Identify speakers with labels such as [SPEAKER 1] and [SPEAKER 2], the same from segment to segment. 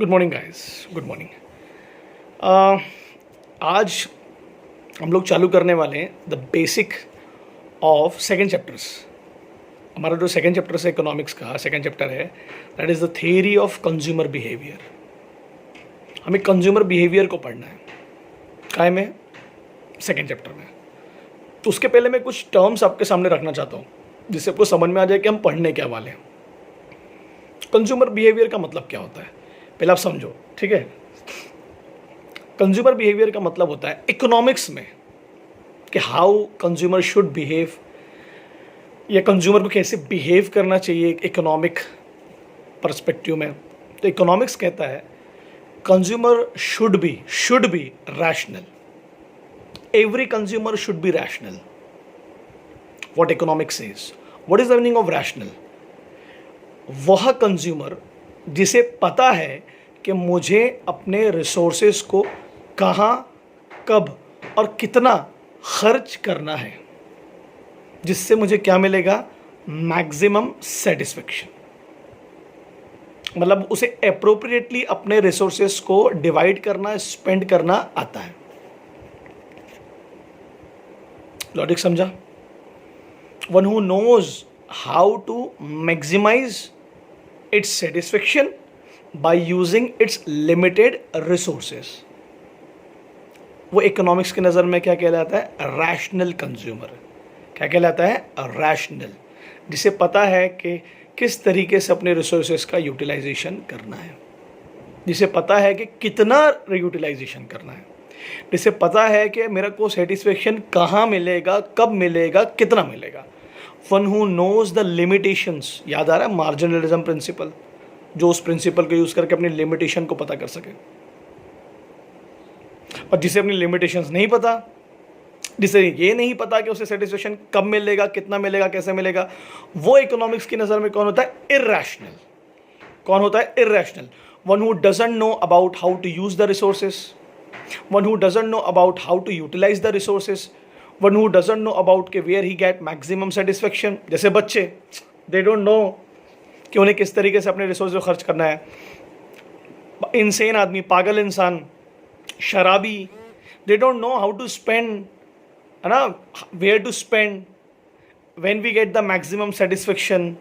[SPEAKER 1] Good morning guys, good morning. आज हम लोग चालू करने वाले हैं the basic of second chapters. हमारा जो सेकेंड चैप्टर है इकोनॉमिक्स का सेकेंड चैप्टर है, that is the theory of consumer behaviour. हमें कंज्यूमर बिहेवियर को पढ़ना है काय में, सेकेंड चैप्टर में। तो उसके पहले मैं कुछ टर्म्स आपके सामने रखना चाहता हूँ जिससे आपको समझ में आ जाए कि हम पढ़ने क्या वाले हैं। कंज्यूमर बिहेवियर का मतलब क्या होता है पहले आप समझो, ठीक है। कंज्यूमर बिहेवियर का मतलब होता है इकोनॉमिक्स में कि हाउ कंज्यूमर शुड बिहेव, या कंज्यूमर को कैसे बिहेव करना चाहिए इकोनॉमिक पर्सपेक्टिव में। तो इकोनॉमिक्स कहता है consumer should be rational. Every consumer should be rational. What economics is, what is the meaning of rational? वह कंज्यूमर जिसे पता है कि मुझे अपने रिसोर्सेज को कहाँ, कब और कितना खर्च करना है, जिससे मुझे क्या मिलेगा, मैक्सिमम सेटिस्फेक्शन। मतलब उसे एप्रोप्रिएटली अपने रिसोर्सेज को डिवाइड करना, स्पेंड करना आता है। लॉजिक समझा? One who knows how to maximise its satisfaction by using its limited resources, वो इकोनॉमिक्स की नज़र में क्या कहलाता है, रैशनल कंज्यूमर। क्या कहलाता है, रैशनल, जिसे पता है कि किस तरीके से अपने रिसोर्सेज का यूटिलाइजेशन करना है, जिसे पता है कि कितना यूटिलाइजेशन करना है, जिसे पता है कि मेरे को सेटिस्फेक्शन कहाँ मिलेगा, कब मिलेगा, कितना मिलेगा। One who knows the limitations, याद आ रहा है मार्जिनलिज्म प्रिंसिपल, जो उस प्रिंसिपल को यूज करके अपनी लिमिटेशन को पता कर सके। और जिसे अपनी लिमिटेशंस नहीं पता, जिसे ये नहीं पता कि उसे सेटिस्फेक्शन कब मिलेगा, कितना मिलेगा, कैसे मिलेगा, वो इकोनॉमिक्स की नज़र में कौन होता है, इरैशनल। कौन होता है, irrational. One who doesn't know about how to use the resources, one who doesn't know about how to utilise the resources, one who doesn't know about के where he get maximum satisfaction. जैसे बच्चे, दे don't no कि उन्हें किस तरीके से अपने resource को खर्च करना है। इनसेन आदमी, पागल इंसान, शराबी, they don't know how to spend, है ना, where to spend, when we get the maximum satisfaction.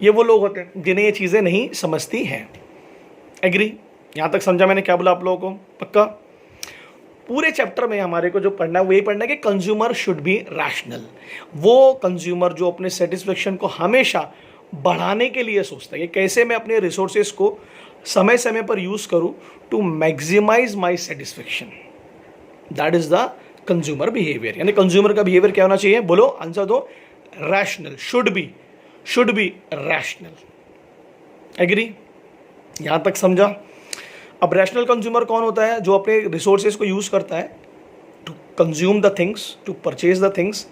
[SPEAKER 1] ये वो लोग होते हैं जिन्हें ये चीज़ें नहीं समझती हैं। एग्री? यहाँ तक समझा मैंने क्या बोला आप लोगों को? पक्का? पूरे चैप्टर में हमारे को जो पढ़ना है वो यही पढ़ना है कि कंज्यूमर शुड बी रैशनल। वो कंज्यूमर जो अपने सेटिस्फेक्शन को हमेशा बढ़ाने के लिए सोचता है कि कैसे मैं अपने रिसोर्सेज को समय समय पर यूज़ करूं to maximise my satisfaction. That is the consumer behaviour. यानी कंज्यूमर का बिहेवियर क्या होना चाहिए, बोलो, आंसर दो, rational. Should be rational. Agree? यहां तक समझा? अब रैशनल कंज्यूमर कौन होता है, जो अपने रिसोर्सेज को यूज़ करता है to consume the things, to purchase the things.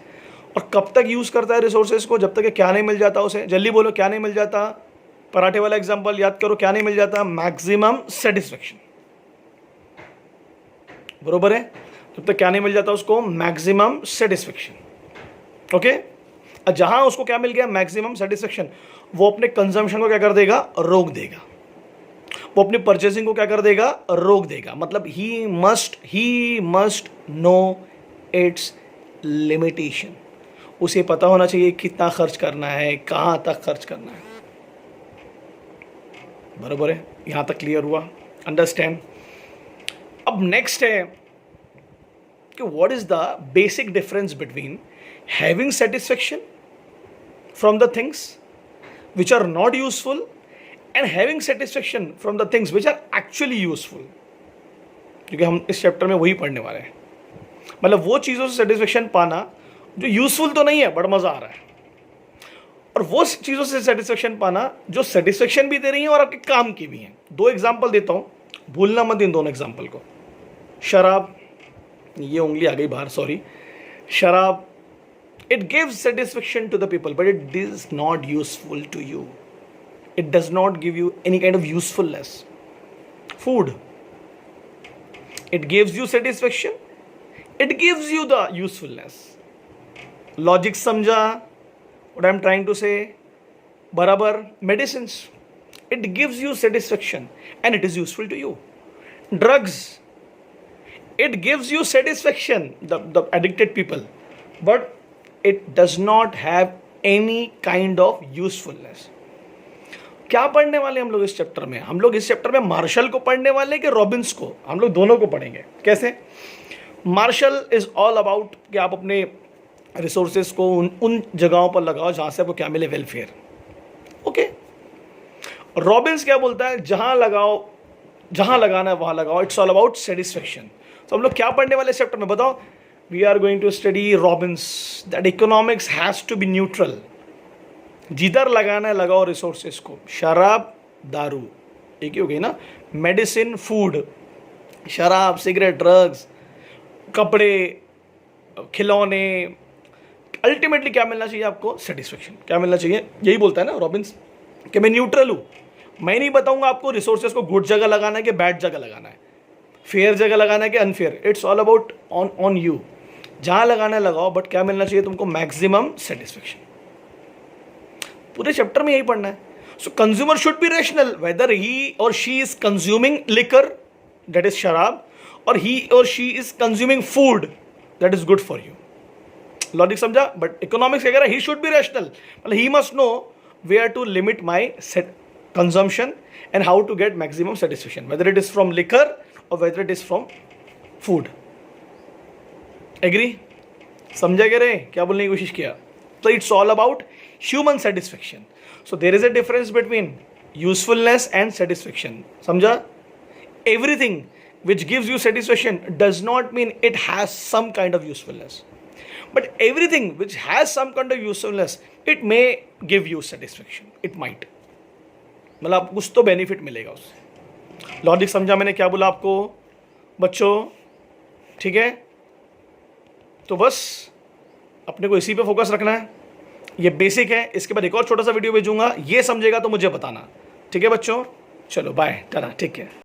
[SPEAKER 1] और कब तक यूज़ करता है रिसोर्सेज को, जब तक कि क्या नहीं मिल जाता उसे। जल्दी बोलो, क्या नहीं मिल जाता? पराठे वाला एग्जांपल याद करो, क्या नहीं मिल जाता, मैक्सिमम सेटिस्फेक्शन। बरोबर है? जब तक क्या नहीं मिल जाता उसको, मैक्सिमम सेटिस्फेक्शन। ओके? जहां उसको क्या मिल गया, मैक्सिमम सेटिस्फेक्शन, वो अपने कंजम्पशन को क्या कर देगा, रोक देगा। वो अपनी परचेसिंग को क्या कर देगा, रोक देगा। मतलब he must no it's limitation. उसे पता होना चाहिए कितना खर्च करना है, कहां तक खर्च करना है। बराबर है? यहां तक क्लियर हुआ? अंडरस्टैंड? अब नेक्स्ट है कि what is the basic difference between having satisfaction from the things which are not useful and having satisfaction from the things which are actually useful। क्योंकि हम इस चैप्टर में वही पढ़ने वाले हैं। मतलब वो चीज़ों से सेटिस्फेक्शन पाना जो यूजफुल तो नहीं है बड़ा मज़ा आ रहा है, और वो चीज़ों से सेटिस्फेक्शन पाना जो सेटिस्फेक्शन भी दे रही हैं और आपके काम की भी हैं। दो एग्जांपल देता हूँ, भूलना मत इन दोनों एग्जांपल को। शराब, ये उंगली आ गई बाहर, सॉरी। शराब, it gives satisfaction to the people but it is not useful to you. It does not give you any kind of usefulness. Food, it gives you satisfaction, it gives you the usefulness. Logic समझा what I'm trying to say? बराबर। medicines, it gives you satisfaction and it is useful to you. Drugs, it gives you satisfaction, the addicted people, but it does not have any kind of usefulness. क्या पढ़ने वाले हम लोग इस chapter में? हम लोग इस चैप्टर में मार्शल को पढ़ने वाले कि रॉबिन्स को? हम लोग दोनों को पढ़ेंगे. कैसे? मार्शल इज ऑल अबाउट कि आप अपने रिसोर्सेज को उन जगहों पर लगाओ जहाँ से आपको क्या मिले, वेलफेयर. ओके. रॉबिन्स क्या बोलता है? जहाँ लगाओ, जहाँ लगाना है वहाँ लगाओ. It's all about satisfaction. तो हम लोग क्या पढ़ने वाले इस चैप्टर में बताओ? We are going to study Robbins that economics has to be neutral. जिधर लगाना है लगाओ रिसोर्सेज को. शराब, दारू एक ही हो गई ना. मेडिसिन, फूड, शराब, सिगरेट, ड्रग्स, कपड़े, खिलौने. अल्टीमेटली क्या मिलना चाहिए आपको? सेटिस्फेक्शन. क्या मिलना चाहिए? यही बोलता है ना रॉबिन्स कि मैं न्यूट्रल हूँ. मैं नहीं बताऊंगा आपको रिसोर्सेज को गुड जगह लगाना है कि बैड जगह लगाना है, फेयर जगह लगाना है कि unfair. It's all about on you. जहाँ लगाना है लगाओ, बट क्या मिलना चाहिए तुमको? Maximum satisfaction. पूरे चैप्टर में यही पढ़ना है. So consumer should be rational whether he or she is consuming liquor, that is शराब, or he or she is consuming food that is good for you. Logic समझा? बट इकोनॉमिक्स क्या कह रहा है? He should be rational. मतलब he must know where to limit my consumption and how to get maximum satisfaction, whether it is from liquor or whether it is from food. Agree? समझा क्या रे? क्या बोलने की कोशिश किया? So it's all about human satisfaction. So there is a difference between usefulness and satisfaction. समझा? Everything which gives you satisfaction does not mean it has some kind of usefulness. But everything which has some kind of usefulness, it may give you satisfaction. It might. मतलब कुछ तो benefit मिलेगा उससे. Logic समझा मैंने क्या बोला आपको बच्चों? ठीक है. तो बस अपने को इसी पे फोकस रखना है. ये बेसिक है. इसके बाद एक और छोटा सा वीडियो भेजूंगा, ये समझेगा तो मुझे बताना. ठीक है बच्चों? चलो बाय, टाटा, ठीक है.